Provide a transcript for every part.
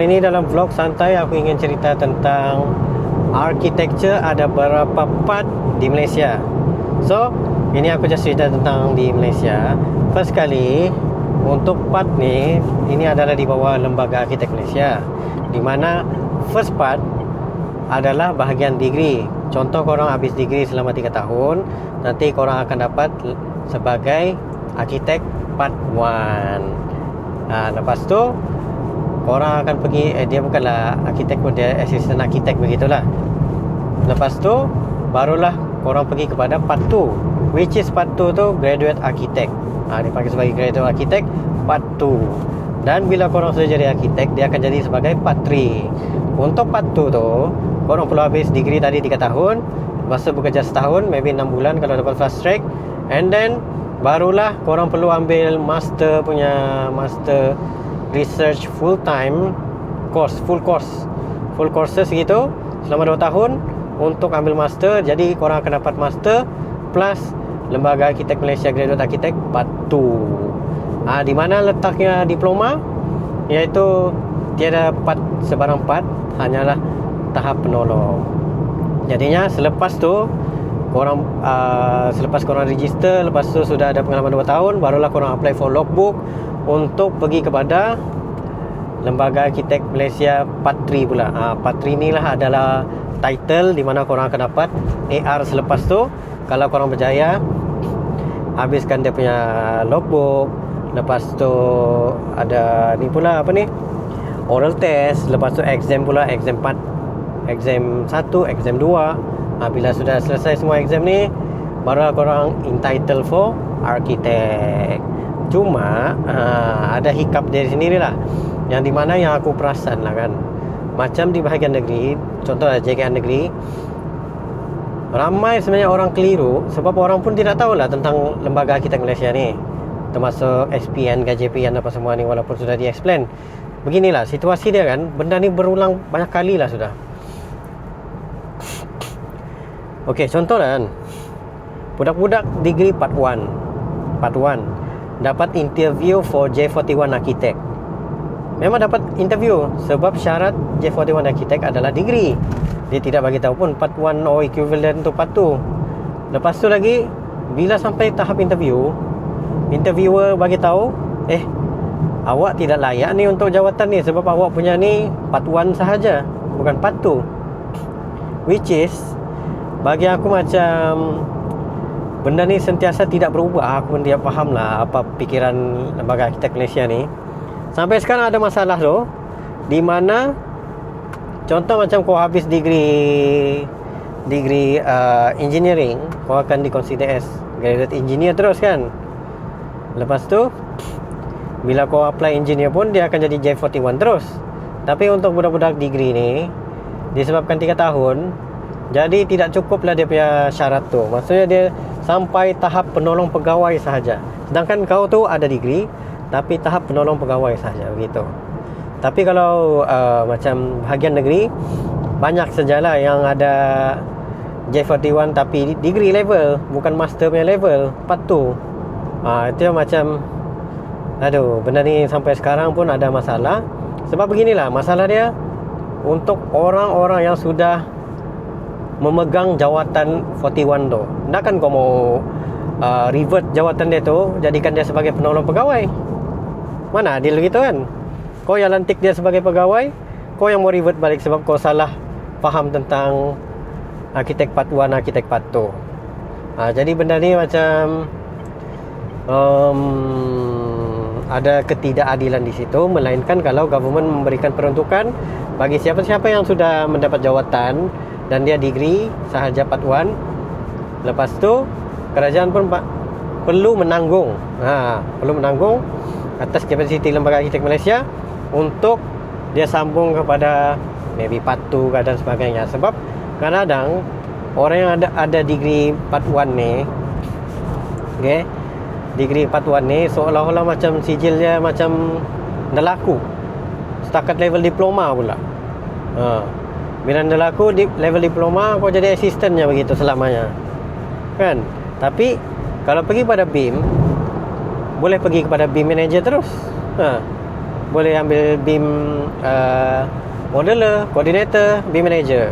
Ini dalam vlog santai aku ingin cerita tentang architecture ada beberapa part di Malaysia. So, ini aku just cerita tentang di Malaysia. First kali untuk part ni, ini adalah di bawah Lembaga Arkitek Malaysia, di mana first part adalah bahagian degree. Contoh korang habis degree selama 3 tahun, nanti korang akan dapat sebagai arkitek part 1. Lepas tu korang akan pergi, dia bukanlah arkitek pun, dia assistant arkitek begitulah. Lepas tu barulah korang pergi kepada part 2, which is part 2 tu graduate architect. Dipanggil sebagai graduate architect part 2. Dan bila korang sudah jadi arkitek, dia akan jadi sebagai part 3. Untuk part 2 tu korang perlu habis degree tadi 3 tahun, lepas tu bekerja setahun, maybe 6 bulan kalau dapat fast track, and then barulah korang perlu ambil master research full time course, full courses gitu selama 2 tahun untuk ambil master. Jadi korang akan dapat master plus Lembaga Arkitek Malaysia Graduate Arkitek Part 2. Di mana letaknya diploma, iaitu tiada part sebarang part, hanyalah tahap penolong. Jadinya selepas tu korang selepas korang register, lepas tu sudah ada pengalaman 2 tahun, barulah korang apply for logbook untuk pergi kepada Lembaga Arkitek Malaysia Part 3 pula. Part 3 ni lah adalah title di mana korang akan dapat AR selepas tu. Kalau korang berjaya habiskan dia punya logbook, lepas tu ada ni pula apa ni, oral test, lepas tu exam pula, exam 1, exam 2. Bila sudah selesai semua exam ni, baru korang entitled for architect. Cuma ada hiccup dari sendiri lah, yang dimana yang aku perasan lah kan, macam di bahagian negeri, contoh JKN negeri, ramai sebenarnya orang keliru. Sebab orang pun tidak tahulah tentang Lembaga Arkitek Malaysia ni, termasuk SPN, KJPN apa semua ni, walaupun sudah di-explain. Beginilah situasi dia kan, benda ni berulang banyak kali lah sudah. Okey, contoh lah kan, budak-budak degree part 1 dapat interview for J41 Architect. Memang dapat interview sebab syarat J41 Architect adalah degree. Dia tidak bagi tahu pun part 1 or equivalent to part 2. Lepas tu lagi, bila sampai tahap interview, interviewer bagi tahu, awak tidak layak ni untuk jawatan ni sebab awak punya ni part 1 sahaja, bukan part 2. Which is, bagi aku macam benda ni sentiasa tidak berubah. Aku pun tidak faham lah apa pikiran Lembaga Arkitek Malaysia ni. Sampai sekarang ada masalah tu, di mana contoh macam kau habis degree engineering, kau akan diconsider as graduate engineer terus kan. Lepas tu bila kau apply engineer pun, dia akan jadi J41 terus. Tapi untuk budak-budak degree ni, disebabkan 3 tahun, jadi tidak cukup lah dia punya syarat tu. Maksudnya dia sampai tahap penolong pegawai sahaja. Sedangkan kau tu ada degree, tapi tahap penolong pegawai sahaja begitu. Tapi kalau macam bahagian negeri, banyak sajalah yang ada J41 tapi degree level, bukan master punya level, part 2. Itu yang macam, benda ni sampai sekarang pun ada masalah. Sebab beginilah masalah dia, untuk orang-orang yang sudah memegang jawatan 41 tu, takkan kau mau revert jawatan dia tu, jadikan dia sebagai penolong pegawai? Mana adil gitu kan? Kau yang lantik dia sebagai pegawai, kau yang mau revert balik sebab kau salah faham tentang arkitek part 1, arkitek part 2. Jadi benda ni macam ada ketidakadilan di situ. Melainkan kalau government memberikan peruntukan bagi siapa-siapa yang sudah mendapat jawatan dan dia degree sahaja part 1, lepas tu kerajaan pun perlu menanggung atas kapasiti Lembaga Arkitek Malaysia untuk dia sambung kepada maybe part 2 dan sebagainya. Sebab kadang-kadang orang yang ada degree part 1 ni, degree part 1 ni seolah-olah macam sijilnya macam dah laku, setakat level diploma pula. Bila dah laku level diploma, kau jadi asistennya begitu selamanya kan. Tapi kalau pergi pada BIM, boleh pergi kepada BIM manager terus. boleh ambil BIM modeler, coordinator, BIM manager.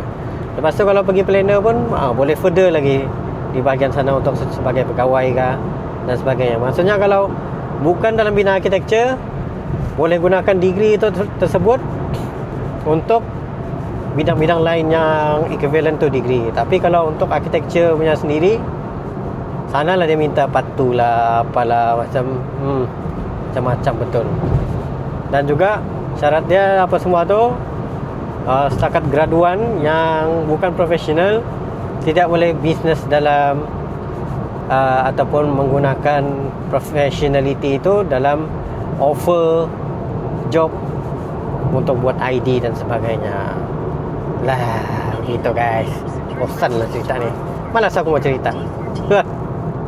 Lepas tu kalau pergi planner pun boleh further lagi di bahagian sana untuk sebagai pegawai kah dan sebagainya. Maksudnya kalau bukan dalam bidang architecture, boleh gunakan degree itu tersebut untuk bidang-bidang lain yang equivalent to degree. Tapi kalau untuk architecture punya sendiri, sanalah dia minta patu lah, apalah, macam-macam betul. Dan juga syarat dia apa semua tu, setakat graduan yang bukan profesional tidak boleh bisnes dalam ataupun menggunakan professionality itu dalam offer job untuk buat ID dan sebagainya. Lah, gitu guys. Bosan lah cerita ni. Malas aku mau cerita.